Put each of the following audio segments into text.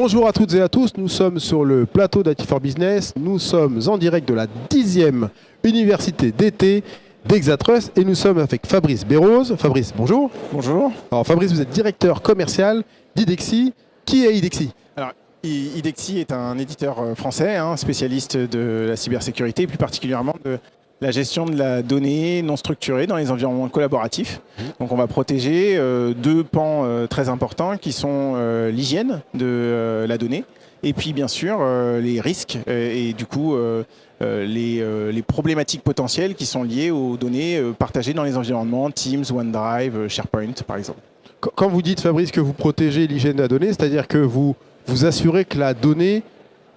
Bonjour à toutes et à tous, nous sommes sur le plateau d'IT for Business, nous sommes en direct de la 10e université d'été d'Exatrust et nous sommes avec Fabrice Berroz. Fabrice, bonjour. Bonjour. Alors Fabrice, vous êtes directeur commercial d'IDEXI. Qui est IDEXI? Alors, IDEXI est un éditeur français, spécialiste de la cybersécurité, et plus particulièrement de la gestion de la donnée non structurée dans les environnements collaboratifs. Donc on va protéger deux pans très importants qui sont l'hygiène de la donnée et puis bien sûr les risques et du coup les problématiques potentielles qui sont liées aux données partagées dans les environnements Teams, OneDrive, SharePoint par exemple. Quand vous dites, Fabrice, que vous protégez l'hygiène de la donnée, c'est-à-dire que vous assurez que la donnée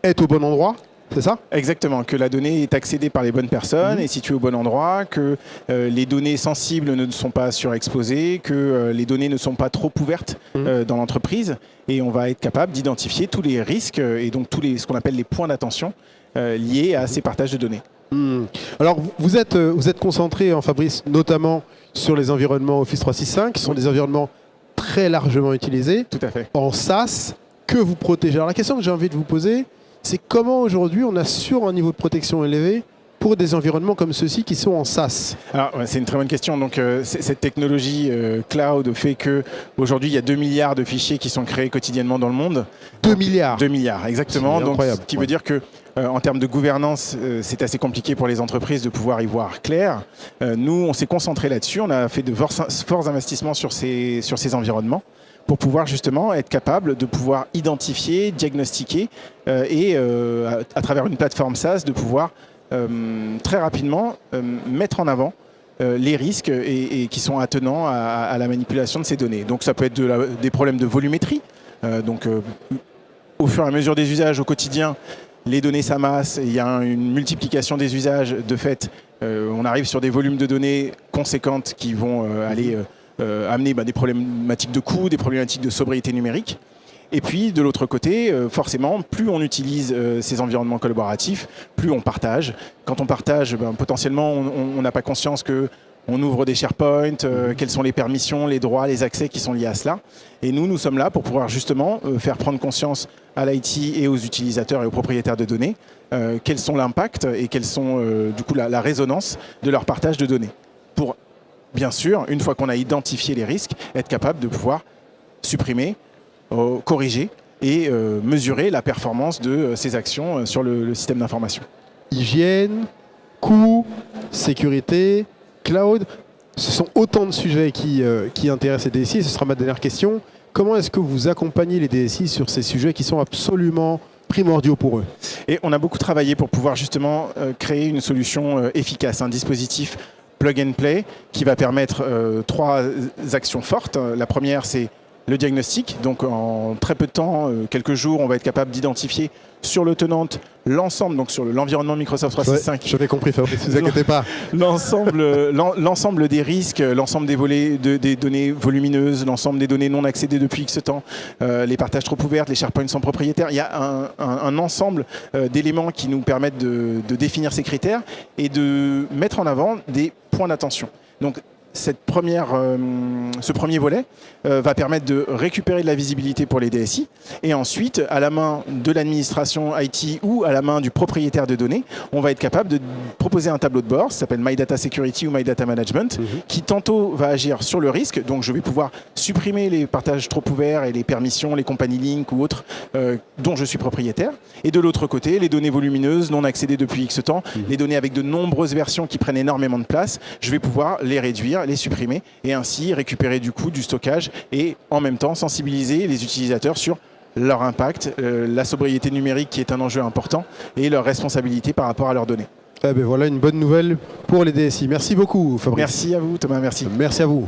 est au bon endroit? C'est ça? Exactement, que la donnée est accédée par les bonnes personnes et située au bon endroit, que les données sensibles ne sont pas surexposées, que les données ne sont pas trop ouvertes dans l'entreprise. Et on va être capable d'identifier tous les risques et donc tous ce qu'on appelle les points d'attention liés à ces partages de données. Alors vous êtes concentré, Fabrice, notamment sur les environnements Office 365, qui sont des environnements très largement utilisés. Tout à fait. En SaaS, que vous protégez? Alors la question que j'ai envie de vous poser, c'est comment aujourd'hui on assure un niveau de protection élevé pour des environnements comme ceux-ci qui sont en SaaS? Alors, c'est une très bonne question. Donc, cette technologie cloud fait qu'aujourd'hui, il y a 2 milliards de fichiers qui sont créés quotidiennement dans le monde. 2 milliards 2 milliards, exactement. Donc, incroyable. Ce qui veut dire que, en termes de gouvernance, c'est assez compliqué pour les entreprises de pouvoir y voir clair. Nous, on s'est concentré là-dessus. On a fait de forts investissements sur ces environnements pour pouvoir justement être capable de pouvoir identifier, diagnostiquer et à travers une plateforme SaaS de pouvoir très rapidement mettre en avant les risques et qui sont attenants à la manipulation de ces données. Donc ça peut être des problèmes de volumétrie. Au fur et à mesure des usages au quotidien, les données s'amassent, il y a une multiplication des usages. De fait, on arrive sur des volumes de données conséquentes qui vont aller amener des problématiques de coût, des problématiques de sobriété numérique. Et puis, de l'autre côté, forcément, plus on utilise ces environnements collaboratifs, plus on partage. Quand on partage, potentiellement, on n'a pas conscience qu'on ouvre des SharePoint, quelles sont les permissions, les droits, les accès qui sont liés à cela. Et nous sommes là pour pouvoir justement faire prendre conscience à l'IT et aux utilisateurs et aux propriétaires de données quels sont l'impact et quelles sont du coup la résonance de leur partage de données. Pour, bien sûr, une fois qu'on a identifié les risques, être capable de pouvoir supprimer, corriger et mesurer la performance de ces actions sur le système d'information. Hygiène, coût, sécurité, cloud, ce sont autant de sujets qui intéressent les DSI. Ce sera ma dernière question. Comment est-ce que vous accompagnez les DSI sur ces sujets qui sont absolument primordiaux pour eux? Et on a beaucoup travaillé pour pouvoir justement créer une solution efficace, un dispositif plug and play qui va permettre 3 actions fortes. La première, c'est le diagnostic. Donc en très peu de temps, quelques jours, on va être capable d'identifier sur le tenant l'ensemble, donc sur l'environnement Microsoft 365. J'avais compris, Fabrice, ne vous inquiétez pas. L'ensemble des risques, l'ensemble des volets des données volumineuses, l'ensemble des données non accédées depuis X temps, les partages trop ouverts, les SharePoint sans propriétaire. Il y a un ensemble d'éléments qui nous permettent de définir ces critères et de mettre en avant des points d'attention. Donc, ce premier volet va permettre de récupérer de la visibilité pour les DSI et ensuite, à la main de l'administration IT ou à la main du propriétaire de données, on va être capable de proposer un tableau de bord, ça s'appelle My Data Security ou My Data Management, qui tantôt va agir sur le risque, donc je vais pouvoir supprimer les partages trop ouverts et les permissions, les compagnies link ou autres dont je suis propriétaire, et de l'autre côté, les données volumineuses non accédées depuis X temps, les données avec de nombreuses versions qui prennent énormément de place, je vais pouvoir les réduire, les supprimer et ainsi récupérer du coup du stockage et en même temps sensibiliser les utilisateurs sur leur impact, la sobriété numérique qui est un enjeu important et leur responsabilité par rapport à leurs données. Eh bien, voilà une bonne nouvelle pour les DSI. Merci beaucoup, Fabrice. Merci à vous, Thomas. Merci. Merci à vous.